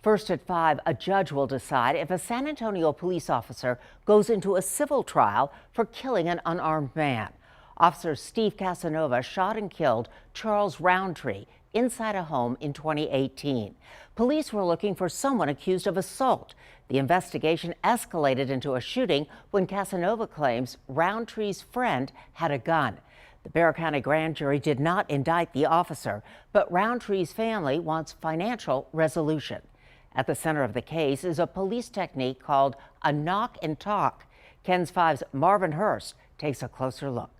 First at 5, a judge will decide if a San Antonio police officer goes into a civil trial for killing an unarmed man. Officer Steve Casanova shot and killed Charles Roundtree inside a home in 2018. Police were looking for someone accused of assault. The investigation escalated into a shooting when Casanova claims Roundtree's friend had a gun. The Barrow County grand jury did not indict the officer, but Roundtree's family wants financial resolution. At the center of the case is a police technique called a knock and talk. KENS 5's Marvin Hurst takes a closer look.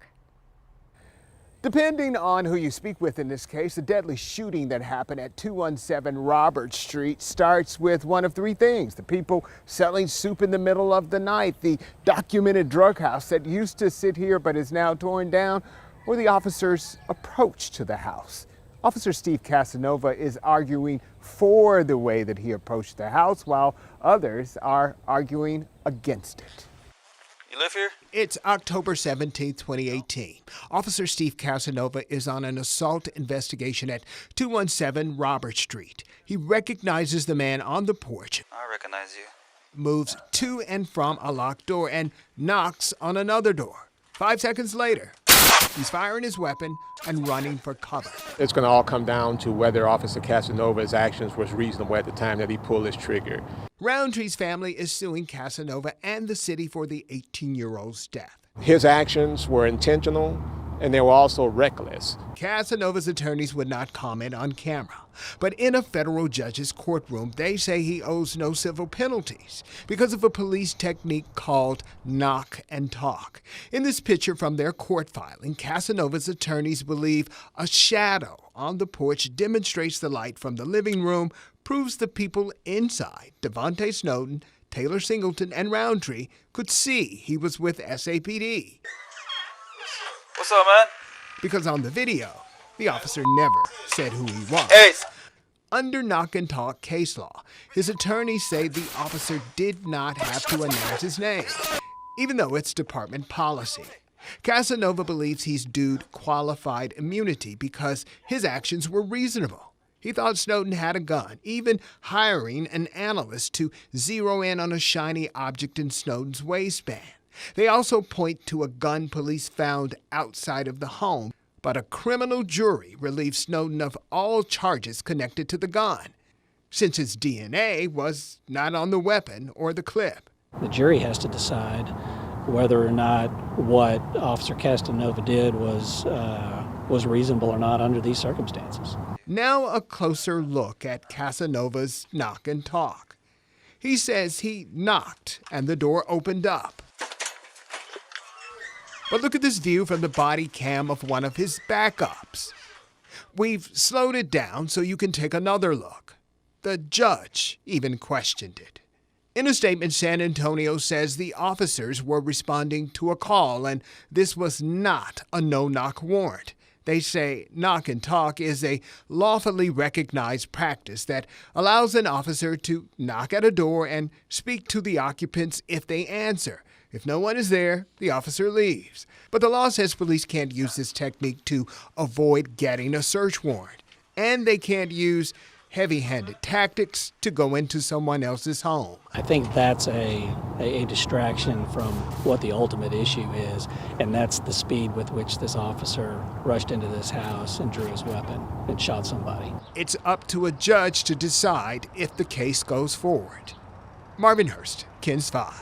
Depending on who you speak with in this case, the deadly shooting that happened at 217 Robert Street starts with one of three things: the people selling soup in the middle of the night, the documented drug house that used to sit here but is now torn down, or the officer's approach to the house. Officer Steve Casanova is arguing for the way that he approached the house, while others are arguing against it. You live here? It's October 17, 2018. Officer Steve Casanova is on an assault investigation at 217 Robert Street. He recognizes the man on the porch. I recognize you. Moves to and from a locked door and knocks on another door. 5 seconds later, he's firing his weapon and running for cover. It's going to all come down to whether Officer Casanova's actions was reasonable at the time that he pulled his trigger. Roundtree's family is suing Casanova and the city for the 18-year-old's death. His actions were intentional, and they were also reckless. Casanova's attorneys would not comment on camera, but in a federal judge's courtroom, they say he owes no civil penalties because of a police technique called knock and talk. In this picture from their court filing, Casanova's attorneys believe a shadow on the porch demonstrates the light from the living room, proves the people inside, Devontae Snowden, Taylor Singleton, and Roundtree, could see he was with SAPD. What's up, man? Because on the video, the officer never said who he was. Hey! Under knock and talk case law, his attorneys say the officer did not have to announce his name, even though it's department policy. Casanova believes he's due qualified immunity because his actions were reasonable. He thought Snowden had a gun, even hiring an analyst to zero in on a shiny object in Snowden's waistband. They also point to a gun police found outside of the home, but a criminal jury relieved Snowden of all charges connected to the gun, since his DNA was not on the weapon or the clip. The jury has to decide whether or not what Officer Casanova did was reasonable or not under these circumstances. Now a closer look at Casanova's knock and talk. He says he knocked and the door opened up. But look at this view from the body cam of one of his backups. We've slowed it down so you can take another look. The judge even questioned it. In a statement, San Antonio says the officers were responding to a call and this was not a no-knock warrant. They say knock and talk is a lawfully recognized practice that allows an officer to knock at a door and speak to the occupants if they answer. If no one is there, the officer leaves. But the law says police can't use this technique to avoid getting a search warrant. And they can't use heavy-handed tactics to go into someone else's home. I think that's a distraction from what the ultimate issue is, and that's the speed with which this officer rushed into this house and drew his weapon and shot somebody. It's up to a judge to decide if the case goes forward. Marvin Hurst, KENS 5.